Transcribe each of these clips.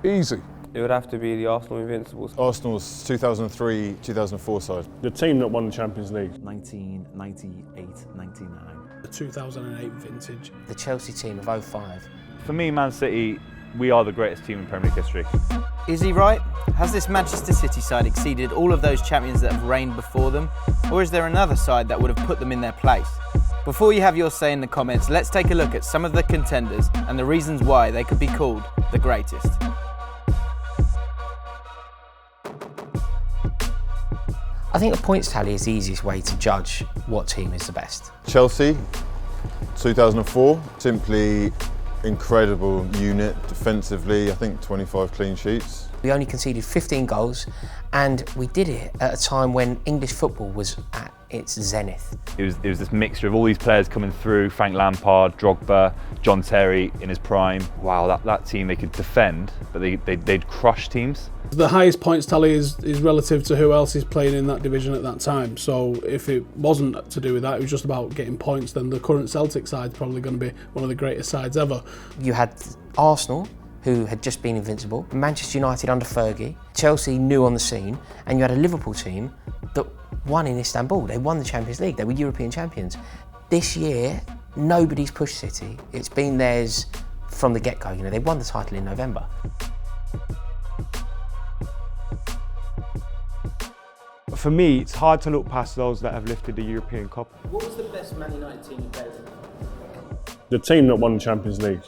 Easy. It would have to be the Arsenal Invincibles. Arsenal's 2003-2004 side. The team that won the Champions League. 1998-99. The 2008 vintage. The Chelsea team of 05. For me, Man City, we are the greatest team in Premier League history. Is he right? Has this Manchester City side exceeded all of those champions that have reigned before them? Or is there another side that would have put them in their place? Before you have your say in the comments, let's take a look at some of the contenders and the reasons why they could be called the greatest. I think a points tally is the easiest way to judge what team is the best. Chelsea, 2004, simply incredible unit defensively. I think 25 clean sheets. We only conceded 15 goals, and we did it at a time when English football was at its zenith. It was this mixture of all these players coming through: Frank Lampard, Drogba, John Terry in his prime. Wow, that team, they could defend, but they'd crush teams. The highest points tally is relative to who else is playing in that division at that time. So if it wasn't to do with that, it was just about getting points, then the current Celtic side is probably going to be one of the greatest sides ever. You had Arsenal, who had just been invincible, Manchester United under Fergie, Chelsea new on the scene, and you had a Liverpool team that won in Istanbul. They won the Champions League, they were European champions. This year, nobody's pushed City. It's been theirs from the get-go. You know, they won the title in November. For me, it's hard to look past those that have lifted the European Cup. What was the best Man United team you played with? The team that won the Champions League.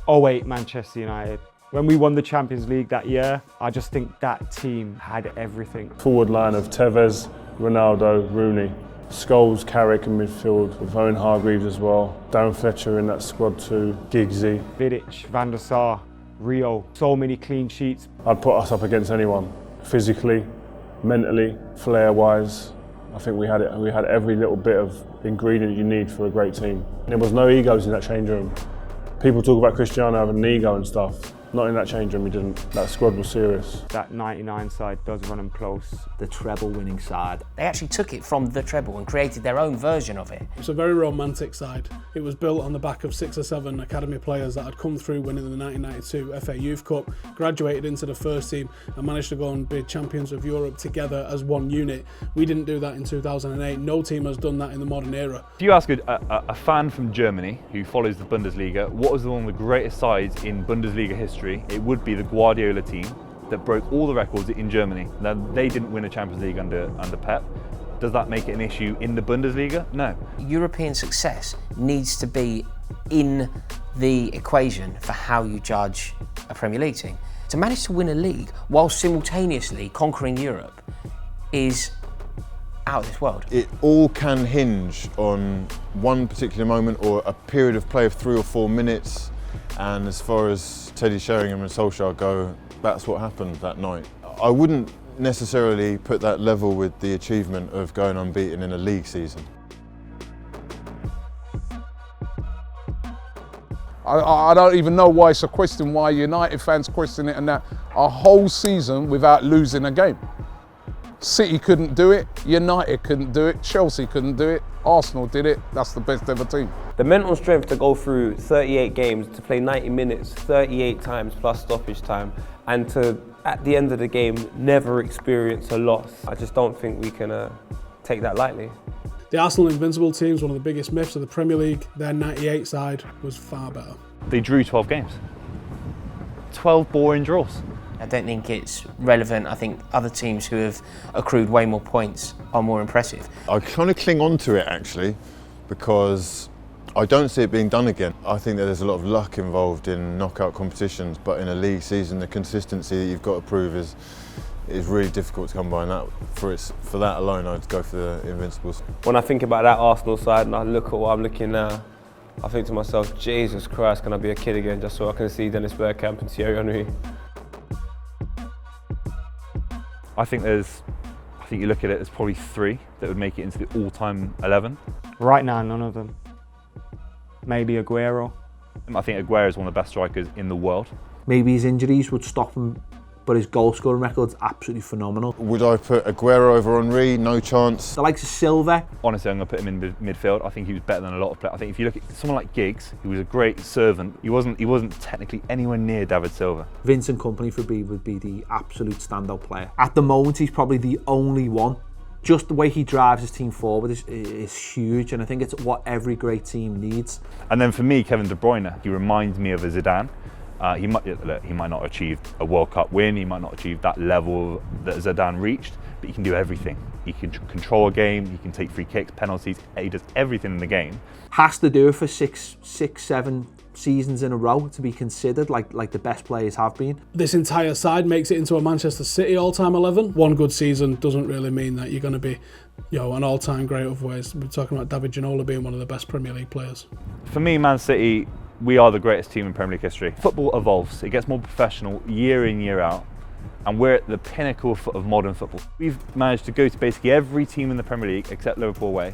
08 Manchester United. When we won the Champions League that year, I just think that team had everything. Forward line of Tevez, Ronaldo, Rooney. Scholes, Carrick in midfield, with Owen Hargreaves as well. Darren Fletcher in that squad too. Giggsy. Vidic, Van der Sar, Rio. So many clean sheets. I'd put us up against anyone. Physically, mentally, flair-wise. I think we had it. We had every little bit of ingredient you need for a great team. There was no egos in that change room. People talk about Cristiano having an ego and stuff. Not in that change room, we didn't. That squad was serious. That 99 side does run them close. The treble-winning side. They actually took it from the treble and created their own version of it. It's a very romantic side. It was built on the back of 6 or 7 academy players that had come through winning the 1992 FA Youth Cup, graduated into the first team and managed to go and be champions of Europe together as one unit. We didn't do that in 2008. No team has done that in the modern era. If you ask a fan from Germany who follows the Bundesliga, what was one of the greatest sides in Bundesliga history, it would be the Guardiola team that broke all the records in Germany. Now, they didn't win a Champions League under Pep. Does that make it an issue in the Bundesliga? No. European success needs to be in the equation for how you judge a Premier League team. To manage to win a league while simultaneously conquering Europe is out of this world. It all can hinge on one particular moment or a period of play of 3 or 4 minutes. And as far as Teddy Sheringham and Solskjaer go, that's what happened that night. I wouldn't necessarily put that level with the achievement of going unbeaten in a league season. I don't even know why it's a question, why United fans question it, and that a whole season without losing a game. City couldn't do it, United couldn't do it, Chelsea couldn't do it, Arsenal did it. That's the best ever team. The mental strength to go through 38 games, to play 90 minutes 38 times plus stoppage time, and to, at the end of the game, never experience a loss. I just don't think we can take that lightly. The Arsenal Invincible team is one of the biggest myths of the Premier League. Their 98 side was far better. They drew 12 games. 12 boring draws. I don't think it's relevant. I think other teams who have accrued way more points are more impressive. I kind of cling on to it actually, because I don't see it being done again. I think that there's a lot of luck involved in knockout competitions, but in a league season, the consistency that you've got to prove is really difficult to come by, and that for that alone, I'd go for the Invincibles. When I think about that Arsenal side and I look at what I'm looking now, I think to myself, Jesus Christ, can I be a kid again just so I can see Dennis Bergkamp and Thierry Henry? I think you look at it, there's probably 3 that would make it into the all-time 11. Right now, none of them. Maybe Aguero. I think Aguero is one of the best strikers in the world. Maybe his injuries would stop him but his goal scoring record's absolutely phenomenal. Would I put Aguero over Henry? No chance. The likes of Silva. Honestly, I'm going to put him in midfield. I think he was better than a lot of players. I think if you look at someone like Giggs, who was a great servant, he wasn't technically anywhere near David Silva. Vincent Kompany for me would be the absolute standout player. At the moment, he's probably the only one. Just the way he drives his team forward is huge, and I think it's what every great team needs. And then for me, Kevin De Bruyne, he reminds me of a Zidane. He might not achieve a World Cup win, he might not achieve that level that Zidane reached, but he can do everything. He can control a game, he can take free kicks, penalties, he does everything in the game. Has to do it for six, 7 seasons in a row to be considered like the best players have been. This entire side makes it into a Manchester City all-time 11. One good season doesn't really mean that you're going to be, an all-time great otherwise. We're talking about David Ginola being one of the best Premier League players. For me, Man City, we are the greatest team in Premier League history. Football evolves, it gets more professional year in, year out, and we're at the pinnacle of modern football. We've managed to go to basically every team in the Premier League except Liverpool away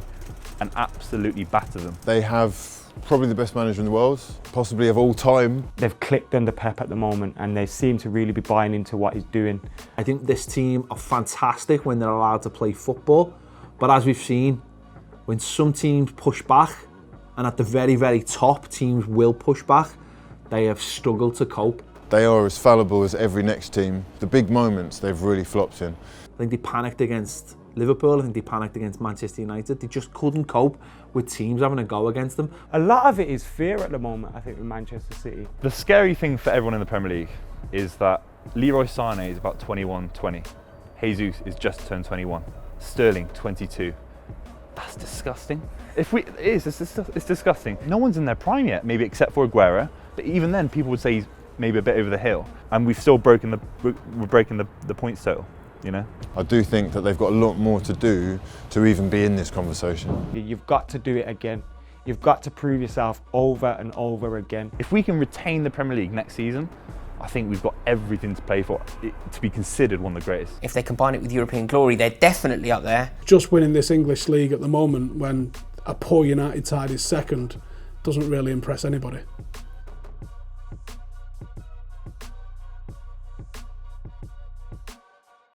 and absolutely batter them. They have probably the best manager in the world, possibly of all time. They've clicked under Pep at the moment, and they seem to really be buying into what he's doing. I think this team are fantastic when they're allowed to play football, but as we've seen, when some teams push back, and at the very, very top, teams will push back, they have struggled to cope. They are as fallible as every next team. The big moments they've really flopped in. I think they panicked against Liverpool, I think they panicked against Manchester United. They just couldn't cope with teams having a go against them. A lot of it is fear at the moment, I think, with Manchester City. The scary thing for everyone in the Premier League is that Leroy Sané is about 21-20. Jesus is just turned 21. Sterling, 22. That's disgusting. It's disgusting. No one's in their prime yet, maybe except for Aguero, but even then people would say he's maybe a bit over the hill, and we've still we're breaking the points total, I do think that they've got a lot more to do to even be in this conversation. You've got to do it again. You've got to prove yourself over and over again. If we can retain the Premier League next season, I think we've got everything to play for to be considered one of the greatest. If they combine it with European glory, they're definitely up there. Just winning this English league at the moment when a poor United side is second doesn't really impress anybody.